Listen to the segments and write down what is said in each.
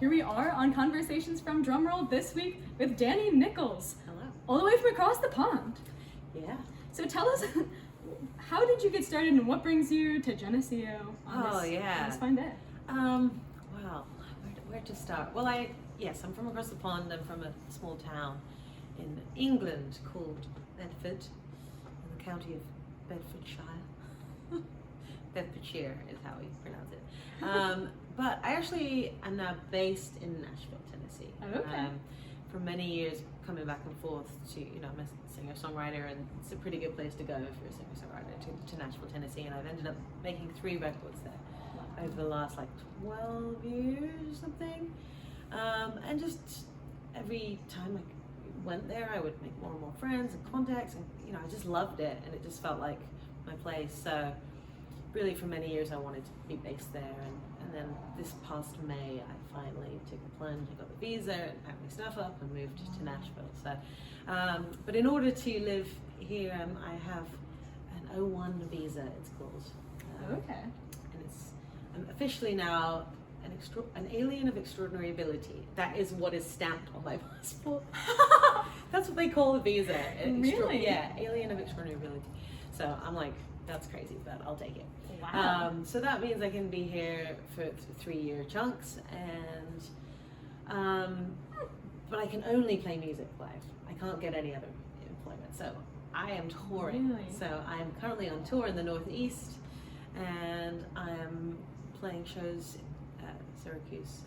here we are on Conversations from Drumroll this week with Danni Nicholls. Hello. All the way from across the pond. Yeah. So tell us, how did you get started and what brings you to Geneseo on this fine day? Well, where to start? Well, I'm from across the pond. I'm from a small town in England called Bedford, in the county of Bedfordshire. Bedfordshire is how we pronounce it. But I actually am now based in Nashville, Tennessee. Okay. For many years, coming back and forth to, I'm a singer-songwriter, and it's a pretty good place to go if you're a singer-songwriter to Nashville, Tennessee. And I've ended up making 3 records there over the last 12 years or something. And just every time I went there, I would make more and more friends and contacts, and I just loved it, and it just felt like my place. So really for many years I wanted to be based there, and then this past May I finally took the plunge. I got the visa and packed my stuff up and moved to Nashville. So but in order to live here, I have an O1 visa, it's called. Okay. And I'm officially now an alien of extraordinary ability. That is what is stamped on my passport. That's what they call the visa. Really? Yeah, alien of extraordinary ability. So I'm like, that's crazy, but I'll take it. Wow. So that means I can be here for 3-year chunks, and but I can only play music live. I can't get any other employment. So I am touring. Really? So I'm currently on tour in the Northeast, and I'm playing shows at Syracuse,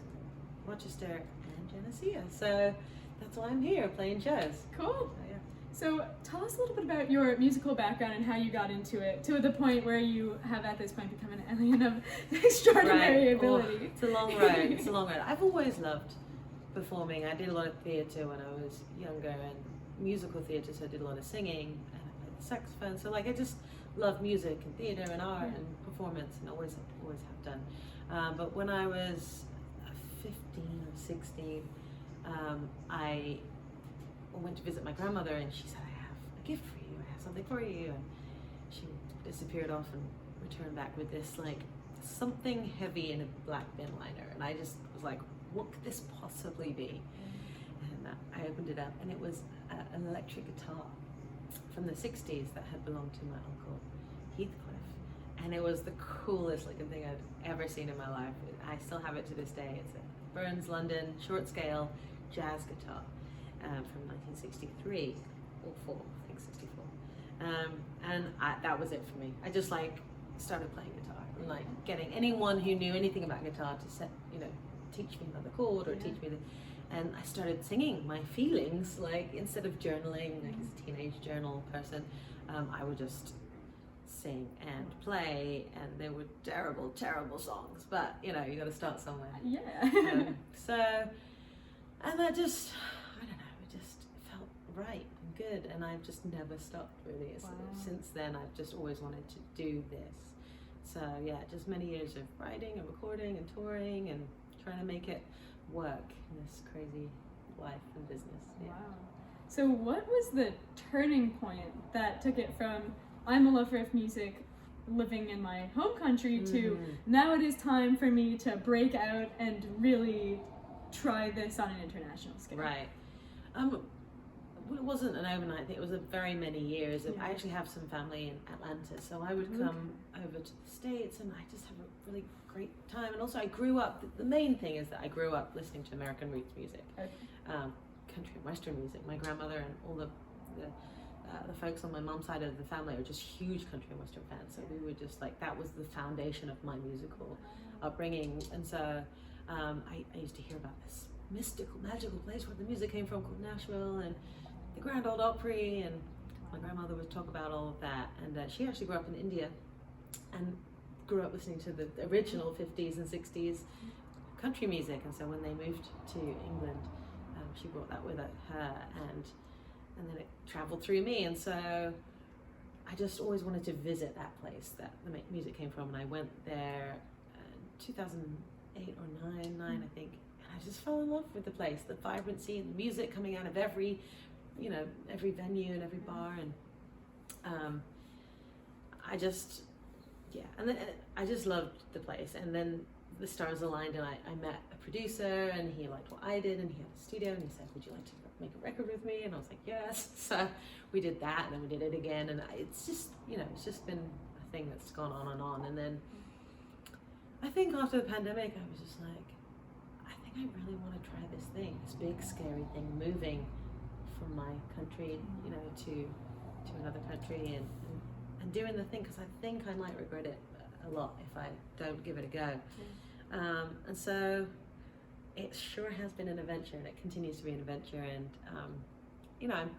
Rochester, and Geneseo. So that's why I'm here, playing shows. Cool. Yeah. So tell us a little bit about your musical background and how you got into it, to the point where you have at this point become an alien of extraordinary ability. Oh, it's a long road. It's a long road. I've always loved performing. I did a lot of theatre when I was younger, and musical theatre, so I did a lot of singing, and I played the saxophone. So I just love music and theatre and art and performance, and always have done. But when I was 15 or 16, I went to visit my grandmother, and she said, I have a gift for you, I have something for you, and she disappeared off and returned back with this something heavy in a black bin liner, and I just was like, what could this possibly be? And I opened it up, and it was an electric guitar from the 60s that had belonged to my uncle Heathcliff, and it was the coolest looking thing I'd ever seen in my life. I still have it to this day. It's a Burns London short scale jazz guitar from 1963 or 4, I think 64. And that was it for me. I just started playing guitar, and getting anyone who knew anything about guitar to teach me another chord or teach me and I started singing my feelings, instead of journaling as a teenage journal person. I would just sing and play, and they were terrible songs, but you got to start somewhere. Yeah. And that just, I don't know, it just felt right and good, and I've just never stopped really. Wow. Since then, I've just always wanted to do this. So yeah, just many years of writing and recording and touring and trying to make it work in this crazy life and business. Yeah. Wow. So what was the turning point that took it from I'm a lover of music, living in my home country, to now it is time for me to break out and really try this on an international scale? Right. It wasn't an overnight thing. It was a very many years. I actually have some family in Atlanta, so I would come over to the States, and I just have a really great time. And also I grew up, the main thing is that I grew up listening to American roots music, country and western music. My grandmother and all the folks on my mom's side of the family are just huge country and western fans. So we were just that was the foundation of my musical upbringing. And so I used to hear about this mystical, magical place where the music came from called Nashville, and the Grand Ole Opry, and my grandmother would talk about all of that. And she actually grew up in India and grew up listening to the original 50s and 60s country music. And so when they moved to England, she brought that with her, and then it traveled through me. And so I just always wanted to visit that place that the music came from, and I went there in 2008 or 9, I think, and I just fell in love with the place, the vibrancy and the music coming out of every venue and every bar, and I just loved the place. And then the stars aligned, and I met a producer, and he liked what I did, and he had a studio, and he said, would you like to make a record with me? And I was like, yes. So we did that, and then we did it again, and it's just, it's just been a thing that's gone on. And then I think after the pandemic, I was just like, I think I really want to try this thing, this big scary thing, moving from my country, to another country, and doing the thing, because I think I might regret it a lot if I don't give it a go. And so it sure has been an adventure, and it continues to be an adventure, and I'm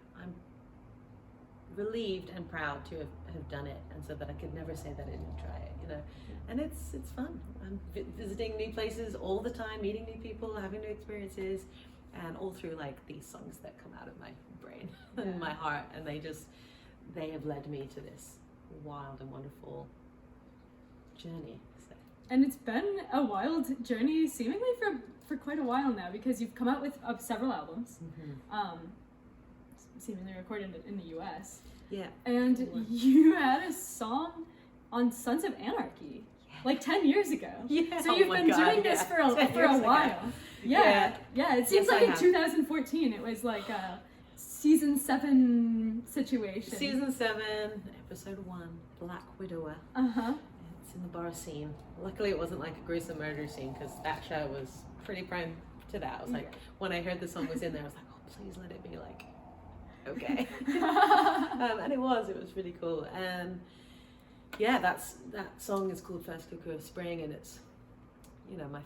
relieved and proud to have done it, and so that I could never say that I didn't try it, and it's fun. I'm visiting new places all the time, meeting new people, having new experiences, and all through like these songs that come out of my brain and my heart, and they have led me to this wild and wonderful journey. So. And it's been a wild journey seemingly for quite a while now, because you've come out with several albums, seemingly recorded in the US. Yeah. And you had a song on Sons of Anarchy like 10 years ago. Yeah. So you've been doing this for a while. Yeah. It seems like in 2014 it was like a season 7 situation. Season 7, episode 1, Black Widower. It's in the bar scene. Luckily it wasn't like a gruesome murder scene, because that show was pretty prone to that. I was like, when I heard the song was in there, I was like, oh, please let it be like, okay. And it was really cool. And yeah, that song is called First Cuckoo of Spring, and it's, my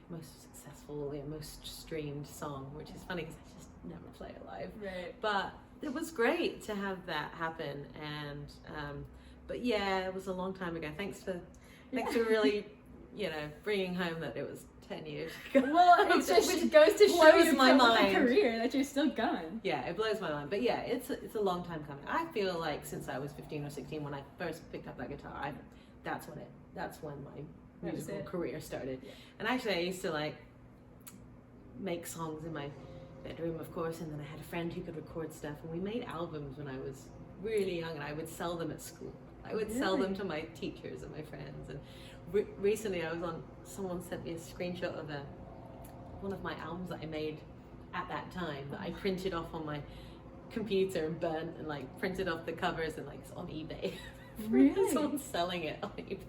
most successful, most streamed song, which is funny because I just never play it live. Right. But it was great to have that happen, and but yeah, it was a long time ago. Thanks for really, bringing home that it was 10 years ago. Well, it just goes to show you my career that you're still going. Yeah, it blows my mind. But yeah, it's a long time coming. I feel like since I was 15 or 16 when I first picked up that guitar, that's when my musical career started. Yeah. And actually I used to like make songs in my bedroom, of course, and then I had a friend who could record stuff, and we made albums when I was really young, and I would sell them at school. I would sell them to my teachers and my friends. And recently someone sent me a screenshot of one of my albums that I made at that time that I printed off on my computer and burnt, and like printed off the covers, and like it's on eBay. Really? Someone's selling it on eBay.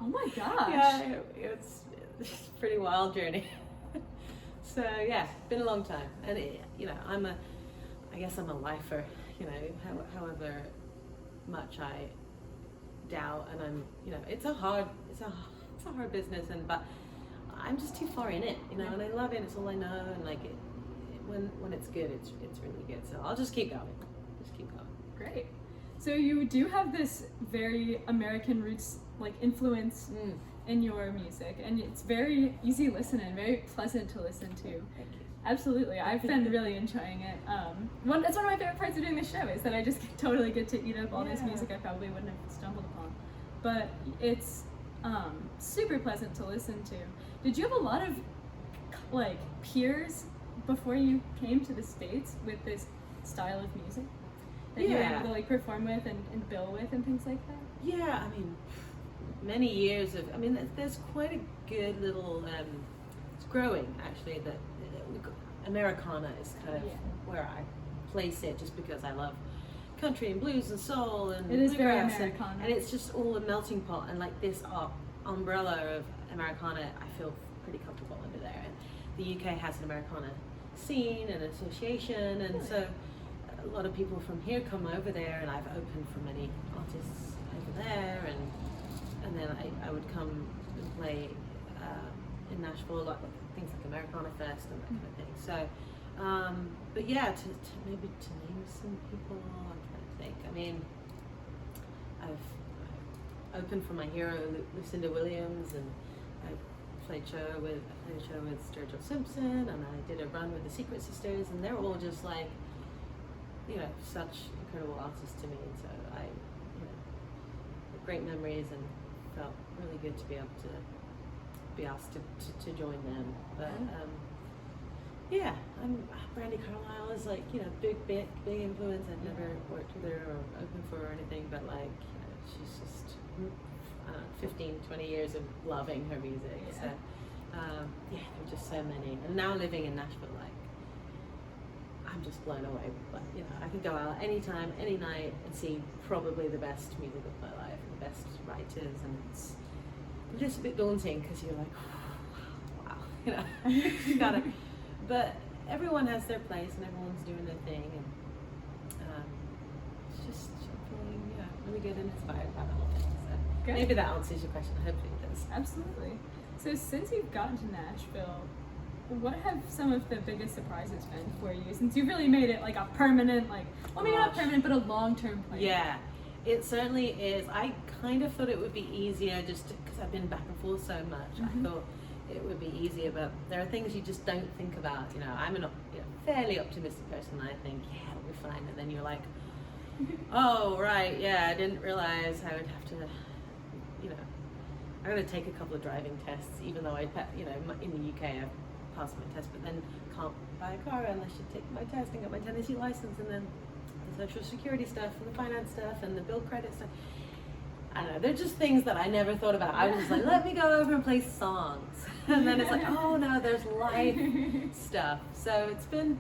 Oh my gosh. Yeah, it's a pretty wild journey. So yeah, been a long time, and I guess I'm a lifer. However much I doubt, and I'm, it's a hard business, but I'm just too far in it, and I love it. It's all I know, and like when it's good, it's really good. So I'll just keep going. Great. So you do have this very American roots like influence in your music, and it's very easy listening, very pleasant to listen to. Thank you. Absolutely, I've been really enjoying it. That's one of my favorite parts of doing this show, is that I just totally get to eat up all this music I probably wouldn't have stumbled upon. But it's super pleasant to listen to. Did you have a lot of like peers before you came to the States with this style of music that you were able to like perform with and bill with and things like that? Yeah, I mean, many years of, there's quite a good little, it's growing actually, that Americana is kind of where I place it, just because I love country and blues and soul and it is very bluegrass, Americana, and it's just all a melting pot, and like this umbrella of Americana, I feel pretty comfortable under there. And the UK has an Americana scene and association, and so a lot of people from here come over there, and I've opened for many artists over there, and then I would come and play in Nashville, like things like Americana Fest and that kind of thing. So, but yeah, to maybe to name some people, I'm trying to think. I've opened for my hero Lucinda Williams, and I played a show with Sturgill Simpson, and I did a run with the Secret Sisters, and they're all just like, such incredible artists to me. And so I, great memories, and felt really good to be able to be asked to join them. But Brandy Carlisle is like, big influence. I've never worked with her or opened for her or anything, but like, she's just 15, 20 years of loving her music. So Yeah, there are just so many. And now living in Nashville, like, I'm just blown away. But you know, I could go out anytime, any night, and see probably the best music of my life, and the best writers, and it's just a bit daunting because you're like, wow, you know, you gotta. But everyone has their place, and everyone's doing their thing, and it's just feeling, yeah, really good and inspired by the whole thing. So Good. maybe that answers your question. Hopefully it does. Absolutely. So since you've gotten to Nashville, what have some of the biggest surprises been for you? Since you've really made it like a permanent, like, well, maybe not permanent, but a long-term place. Yeah, it certainly is. I kind of thought it would be easier just because I've been back and forth so much. Mm-hmm. I thought it would be easier, but there are things you just don't think about. You know, I'm a fairly optimistic person. I think, yeah, it'll be fine. And then you're like, oh, right, yeah, I didn't realize I would have to, you know, I'm going to take a couple of driving tests, even though you know, in the UK I've passed my test, but then can't buy a car unless you take my test and get my Tennessee license, and then the social security stuff and the finance stuff and the bill credit stuff. I don't know, they're just things that I never thought about. I was just like, let me go over and play songs. And then it's like, oh no, there's life stuff. So it's been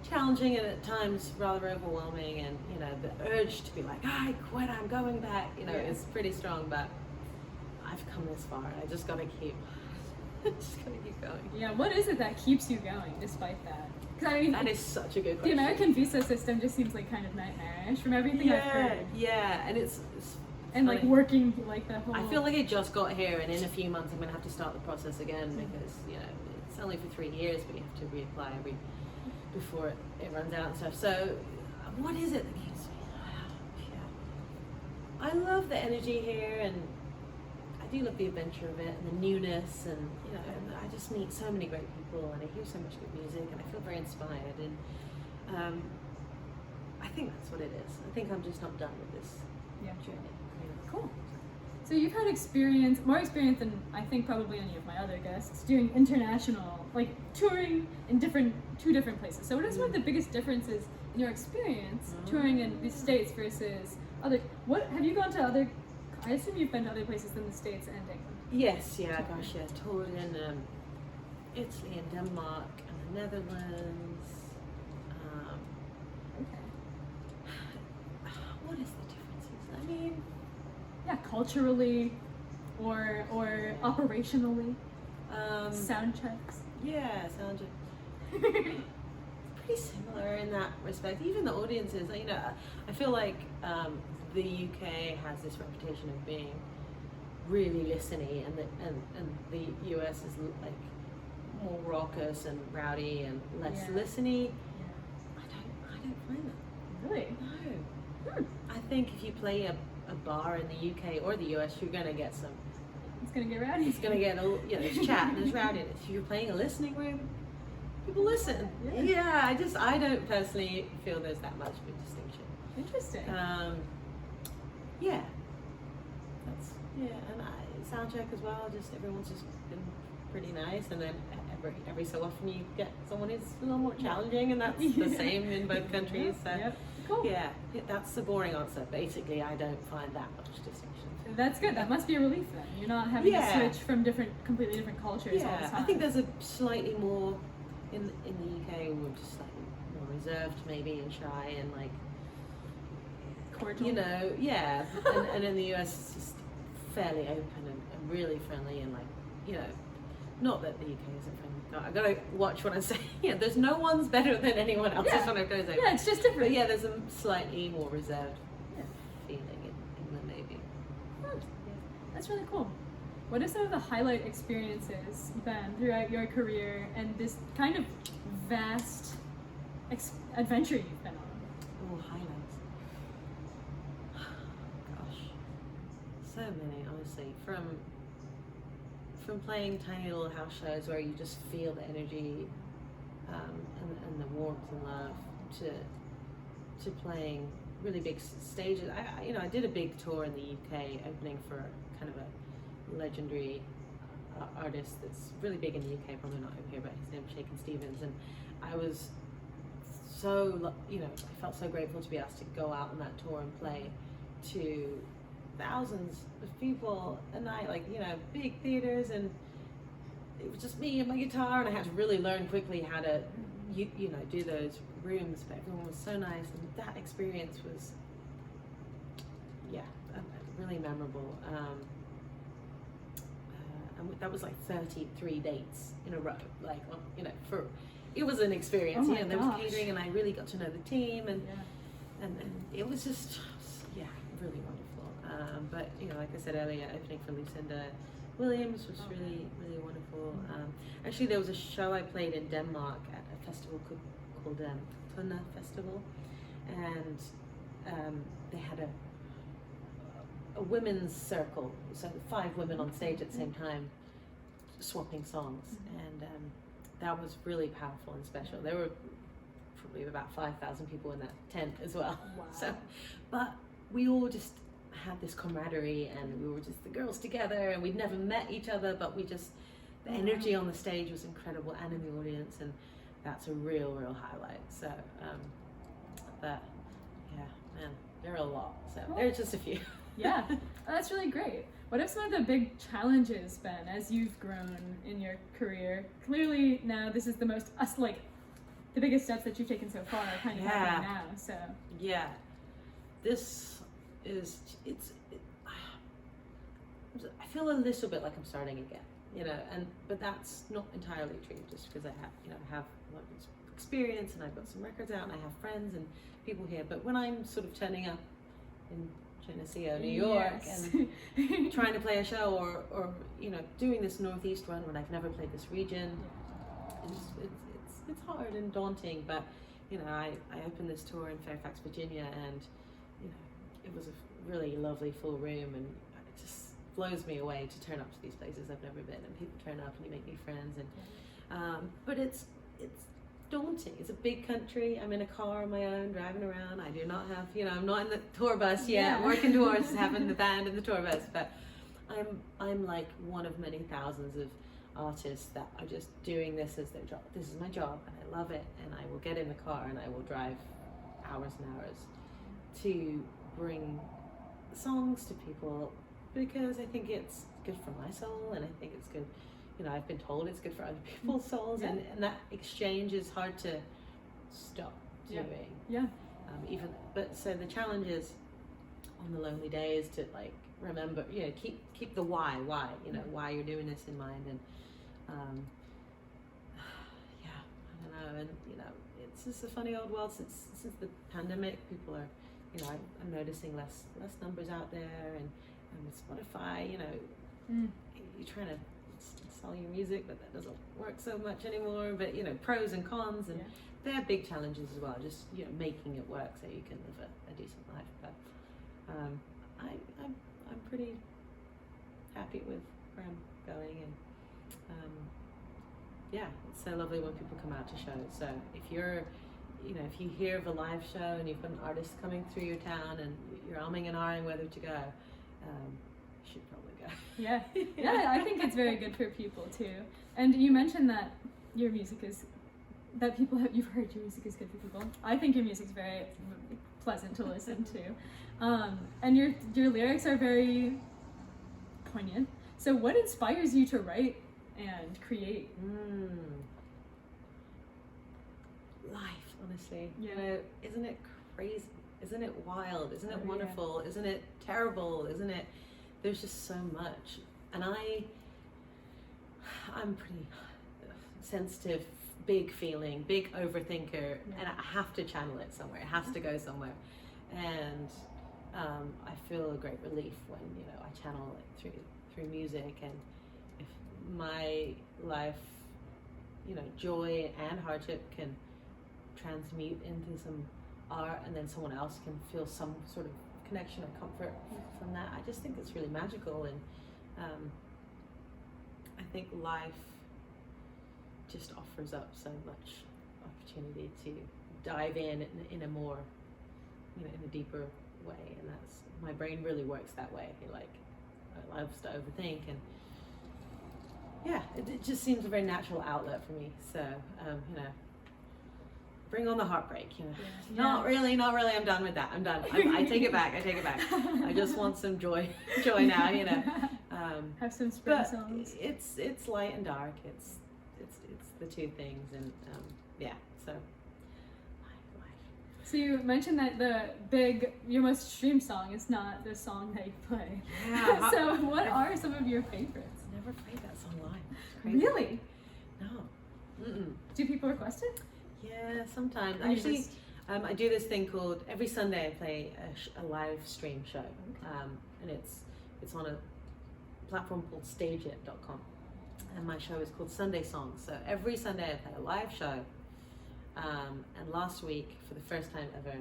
challenging and at times rather overwhelming, and you know, the urge to be like, I quit, I'm going back, you know, is pretty strong, but I've come this far. I just gotta keep going. Yeah, what is it that keeps you going despite that? Because I mean, that is such a good question. The American visa system just seems like kind of nightmarish from everything I've heard. Yeah, and it's and funny. like working like the whole. I feel like I just got here, and in a few months I'm gonna have to start the process again because you know it's only for 3 years, but you have to reapply before it runs out and stuff. So, what is it that keeps me? Yeah. I love the energy here, and I do love the adventure of it and the newness, and you know, and I just meet so many great people, and I hear so much good music, and I feel very inspired, and I think that's what it is. I think I'm just not done with this journey. Cool. So you've had more experience than I think probably any of my other guests doing international, like touring in two different places. So what is one of the biggest differences in your experience touring in the States versus other? What have you gone to other? I assume you've been to other places than the States and England. Yes, yeah, gosh, yeah. Toured in Italy and Denmark and the Netherlands. Okay. What is the differences? I mean, yeah, culturally, or operationally. Sound checks. Yeah, sound checks. Pretty similar in that respect. Even the audiences, you know, I feel like the UK has this reputation of being really listening, and the US is like more raucous and rowdy and less listening. Yeah. I don't find that. Really? No. I think if you play a bar in the UK or the US, you're gonna get some. It's gonna get rowdy. It's gonna get there's chat and there's rowdiness. If you're playing a listening room, people listen. Yeah, I don't personally feel there's that much of a distinction. Interesting. Yeah. And sound check as well. Just everyone's just been pretty nice, and then every so often you get someone who's a little more challenging, and that's the same in both countries. So cool. Yeah, that's the boring answer. Basically, I don't find that much distinction. That's good. That must be a relief then. You're not having to switch from completely different cultures all the time. I think there's a slightly more in the UK. We're just slightly more reserved, maybe, and shy, and like cordial. You know, and in the US, it's just fairly open and really friendly, and like, you know, not that the UK isn't friendly. I gotta watch what I'm saying. Yeah, there's no one's better than anyone else. That's what I'm trying to say. Yeah, it's just different. But yeah, there's a slightly more reserved feeling in England, maybe. That's really cool. What are some of the highlight experiences then throughout your career and this kind of vast adventure you've been on? Oh, highlights. Gosh, so many, honestly. From playing tiny little house shows where you just feel the energy and the warmth and love to playing really big stages. I did a big tour in the UK opening for kind of a legendary artist that's really big in the UK, probably not over here, but his name's Shakin' Stevens, and I was so, I felt so grateful to be asked to go out on that tour and play to thousands of people a night, big theaters, and it was just me and my guitar, and I had to really learn quickly how to, you know, do those rooms. But everyone was so nice, and that experience was, yeah, really memorable. And that was like 33 dates in a row, like, you know, it was an experience. Oh You know, there gosh. was catering, and I really got to know the team, and it was just, yeah, really wonderful. But you know, like I said earlier, opening for Lucinda Williams was really, really wonderful. Actually, there was a show I played in Denmark at a festival called Tuna Festival, and they had a women's circle, so 5 women on stage at the same time, swapping songs, and that was really powerful and special. There were probably about 5,000 people in that tent as well. Wow. So, but we all just had this camaraderie, and we were just the girls together, and we'd never met each other, but the energy on the stage was incredible, and in the audience, and that's a real highlight. So, but yeah, man, there are a lot. So there's just a few. Yeah, that's really great. What have some of the big challenges been as you've grown in your career? Clearly now this is the most, the biggest steps that you've taken so far are kind of happening now, so. Yeah, this is, I feel a little bit like I'm starting again, you know, but that's not entirely true, just because I have a lot of experience, and I've got some records out, and I have friends and people here. But when I'm sort of turning up in Geneseo, New York, and trying to play a show, or you know, doing this Northeast run when I've never played this region, it's hard and daunting. But you know, I opened this tour in Fairfax, Virginia, and you know, it was a really lovely full room, and it just blows me away to turn up to these places I've never been, and people turn up and you make new friends, and but it's daunting. It's a big country. I'm in a car on my own, driving around. I do not have, you know, I'm not in the tour bus yet. I'm working towards having the band in the tour bus, but I'm like one of many thousands of artists that are just doing this as their job. This is my job, and I love it, and I will get in the car and I will drive hours and hours to bring songs to people, because I think it's good for my soul, and I think it's good, you know, I've been told it's good for other people's souls, and that exchange is hard to stop doing. But so the challenge is on the lonely days to like remember, you know, keep the why, you know, why you're doing this in mind, and I don't know, and you know, it's just a funny old world since the pandemic. People are, you know, I'm noticing less numbers out there, and with Spotify, you know, you're trying to sell your music, but that doesn't work so much anymore. But you know, pros and cons, and they're big challenges as well. Just, you know, making it work so you can live a decent life. But I'm pretty happy with where I'm going, and it's so lovely when people come out to shows. So if you're, you know, if you hear of a live show and you've got an artist coming through your town and you're umming and ahhing whether to go, you should probably go. Yeah, I think it's very good for people too. And you mentioned that your music is, that people have, you've heard your music is good for people. I think your music's very pleasant to listen to. And your lyrics are very poignant. So what inspires you to write and create? Life, honestly. You know, isn't it crazy? Isn't it wild? Isn't it wonderful? Isn't it terrible? Isn't it? There's just so much. And I'm pretty sensitive, big feeling, big overthinker, and I have to channel it somewhere. It has to go somewhere. And I feel a great relief when, you know, I channel it through music. And if my life, you know, joy and hardship can transmute into some art, and then someone else can feel some sort of connection or comfort from that, I just think it's really magical. And I think life just offers up so much opportunity to dive in a more, you know, in a deeper way, and that's, my brain really works that way. Like, I love to overthink, and it just seems a very natural outlet for me. So you know, bring on the heartbreak, you know. Not really, I'm done with that. I'm done. I take it back. I just want some joy now, you know. Have some spring But songs. it's light and dark. It's the two things, and yeah. So. So you mentioned that your most streamed song is not the song that you play. Yeah. So what are some of your favorites? Never played that song live. It's crazy. Really? No. Mm-mm. Do people request it? Yeah, sometimes. And you Actually, just- I do this thing called every Sunday. I play a live stream show, and it's on a platform called StageIt.com, and my show is called Sunday Songs. So every Sunday I play a live show. And last week, for the first time ever,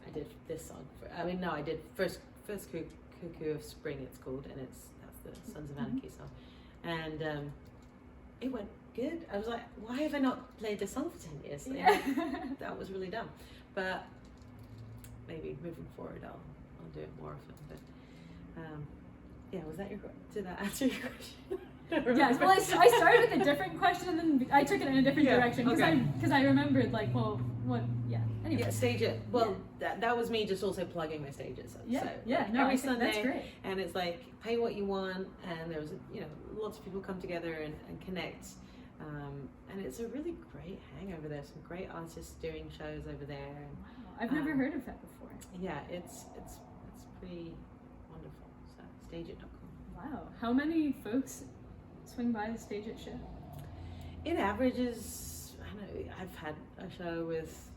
I did this song. I did first Cuckoo of Spring. It's called, and that's the Sons of Anarchy song, and it went good. I was like, why have I not played this song for 10 years? Yeah. That was really dumb. But maybe moving forward, I'll do it more often. But yeah, did that answer your question? Yes, well, I started with a different question and then I took it in a different direction because I remembered anyway. Yeah, Stage It. Well, that was me just also plugging my stages. Yeah, so, no, every I think Sunday, that's great. and it's like pay what you want, and there was lots of people come together and connect, and it's a really great hang over there. Some great artists doing shows over there. And, Wow, I've never heard of that before. Yeah, it's pretty wonderful. So StageIt.com. Wow, how many folks swing by the Stage It show? It averages, I don't know, I've had a show with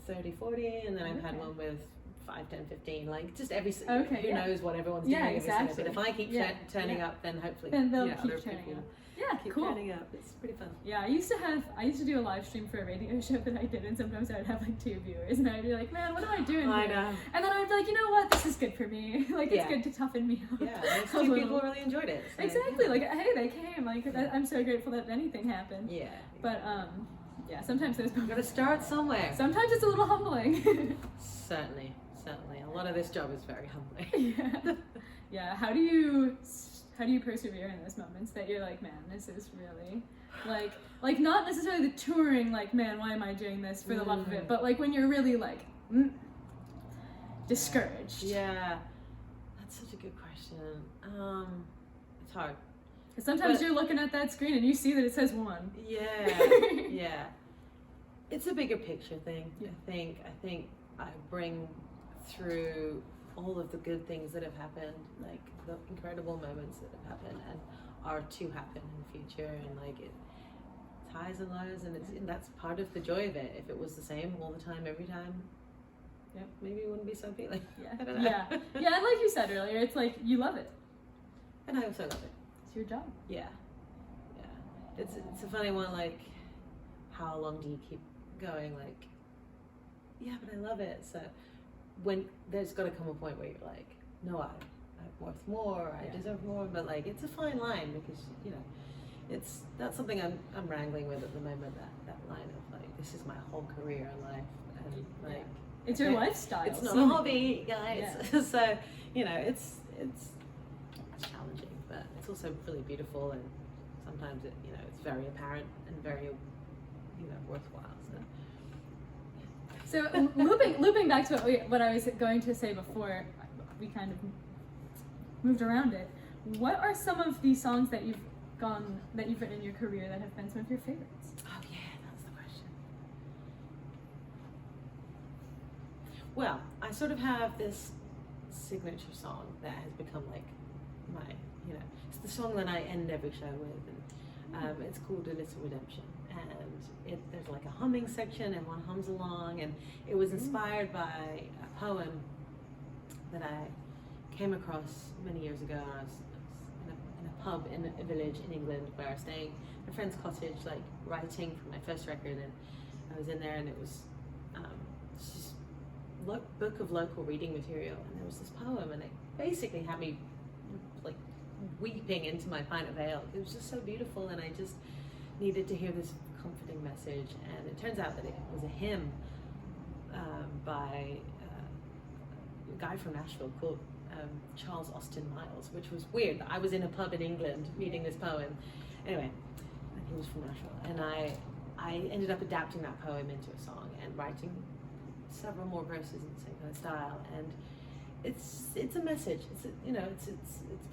30, 40, and then I've had one with 5, 10, 15, like just who knows what everyone's doing every Sunday. But if I keep turning up, then hopefully they'll other keep turning people up. Yeah, keep cool. turning up. It's pretty fun. Yeah, I used to do a live stream for a radio show that I did, and sometimes I would have like 2 viewers, and I'd be like, man, what am I doing I here? know. And then I'd be like, you know what, this is good for me. Like, it's good to toughen me up. Yeah, those 2 people really enjoyed it. So, exactly, like, hey, they came. Like, I'm so grateful that anything happened. Yeah. But, yeah, sometimes there's... You gotta start somewhere. Sometimes it's a little humbling. Certainly. A lot of this job is very humbling. Yeah. How do you persevere in those moments that you're like, man, this is really like not necessarily the touring, like, man, why am I doing this for the love of it, but like when you're really like discouraged. Yeah, that's such a good question. It's hard. Because sometimes you're looking at that screen and you see that it says 1. Yeah. It's a bigger picture thing. Yeah. I think I bring through all of the good things that have happened, like the incredible moments that have happened and are to happen in the future, and like it's highs and lows, and that's part of the joy of it. If it was the same all the time, every time, maybe it wouldn't be so appealing. I don't know. Yeah, and like you said earlier, it's like you love it. And I also love it. It's your job. Yeah. It's a funny one. Like, how long do you keep going? Like, yeah, but I love it. So when there's got to come a point where you're like, no, I'm worth more. I deserve more. But like, it's a fine line because that's something I'm wrangling with at the moment. That line of like, this is my whole career in life, and like, it's your lifestyle. It's not a hobby, guys. Yeah. So it's challenging, but it's also really beautiful, and sometimes it's very apparent and very worthwhile. So looping back to what I was going to say before, we kind of moved around it. What are some of the songs that you've written in your career that have been some of your favorites? Oh yeah, that's the question. Well, I sort of have this signature song that has become like my, it's the song that I end every show with, and it's called A Little Redemption. And there's like a humming section, and one hums along, and it was inspired by a poem that I came across many years ago. I was in a pub in a village in England where I was staying at a friend's cottage, like writing for my first record, and I was in there, and it was just book of local reading material, and there was this poem, and it basically had me like weeping into my pint of ale. It was just so beautiful, and I just needed to hear this comforting message, and it turns out that it was a hymn by a guy from Nashville called Charles Austin Miles, which was weird. I was in a pub in England reading this poem. Anyway, and he was from Nashville, and I ended up adapting that poem into a song and writing several more verses in the same kind of style, and it's a message. It's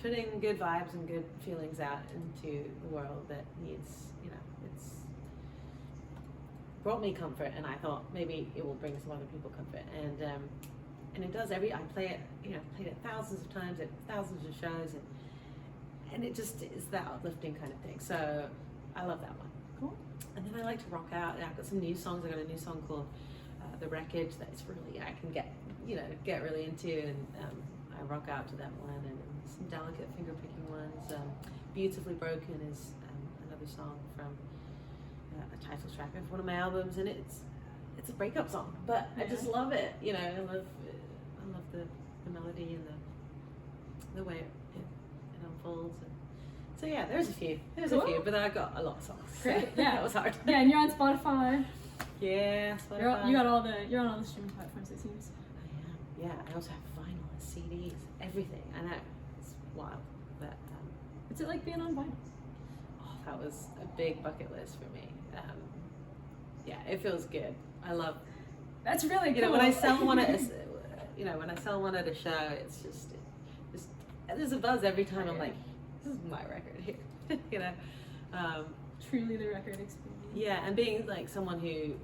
putting good vibes and good feelings out into the world that needs, it's brought me comfort, and I thought maybe it will bring some other people comfort, and it does. I play it, played it thousands of times at thousands of shows, and it just is that uplifting kind of thing. So I love that one. Cool. And then I like to rock out. I've got some new songs. I got a new song called The Wreckage that's really, I can get really into, and I rock out to that one, and some delicate finger picking ones. Beautifully Broken is another song from a title track of one of my albums, and it's a breakup song, but I just love it. I love the melody and the way it unfolds. And so yeah, there's a few, but then I got a lot of songs. Great, so yeah, that was hard. Yeah, and you're on Spotify. Yeah, Spotify. You're on all the streaming platforms, it seems. I am. Yeah, I also have vinyl and CDs, everything. I know, it's wild. But what's it like being on vinyl? Oh, that was a big bucket list for me. Yeah, it feels good. I love. That's really cool. When I sell one at a show, it's just there's a buzz every time. I'm like, this is my record here. Truly the record experience. Yeah, and being like someone who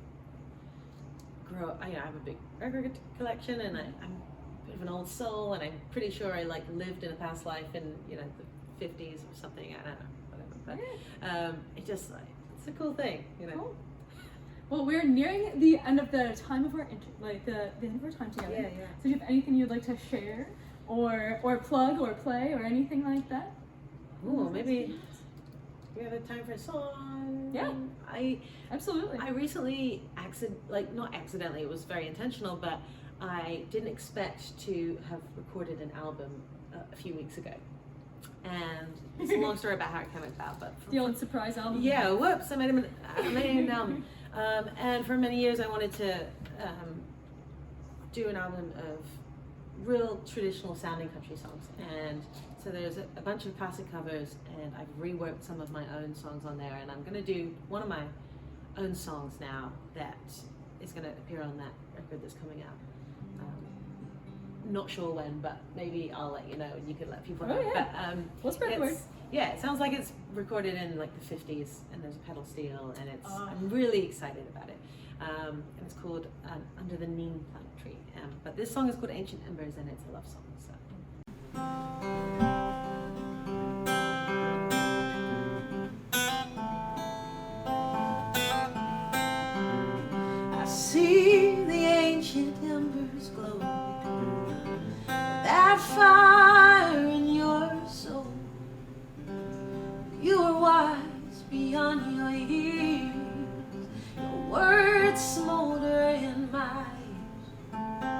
grew up, I have a big record collection, and I'm a bit of an old soul, and I'm pretty sure I lived in a past life in the 50s or something. I don't know, whatever. But it's a cool thing, Cool. Well, we're nearing the end of the time of our the end of our time together. Yeah. So do you have anything you'd like to share, or plug, or play, or anything like that? Ooh, maybe we have a time for a song. Yeah. Absolutely. I recently not accidentally, it was very intentional, but I didn't expect to have recorded an album a few weeks ago. And it's a long story about how it came about, but the old surprise album. Yeah, whoops! I made an album. And for many years, I wanted to do an album of real traditional sounding country songs. And so there's a bunch of classic covers, and I've reworked some of my own songs on there. And I'm going to do one of my own songs now that is going to appear on that record that's coming out. Not sure when, but maybe I'll let you know, and you can let people know. Yeah. But let's record. Yeah, it sounds like it's recorded in the 50s, and there's a pedal steel, and I'm really excited about it. And it's called Under the Neem Plant Tree. But this song is called Ancient Embers, and it's a love song. So. I see the ancient embers glow, that fire in your soul. You are wise beyond your years, your words smolder in my ears.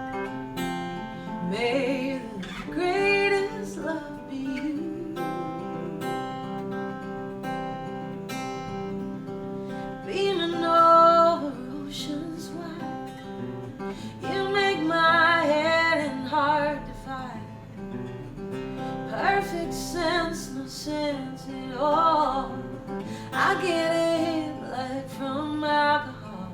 May the greatest love be you. Beaming over oceans wide, you make my head and heart divide. Perfect sense, no sense at all. I get a hit like from alcohol.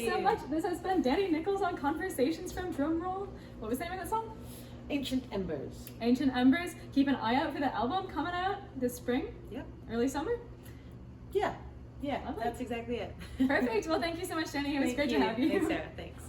so you. much. This has been Danni Nicholls on Conversations from Drumroll. What was the name of that song? Ancient Embers. Ancient Embers. Keep an eye out for the album coming out this spring. Yep. Early summer. Yeah. Lovely. That's exactly it. Perfect. Well, thank you so much, Danni. It was Thank great you. to have you. Thanks, Sarah. Thanks.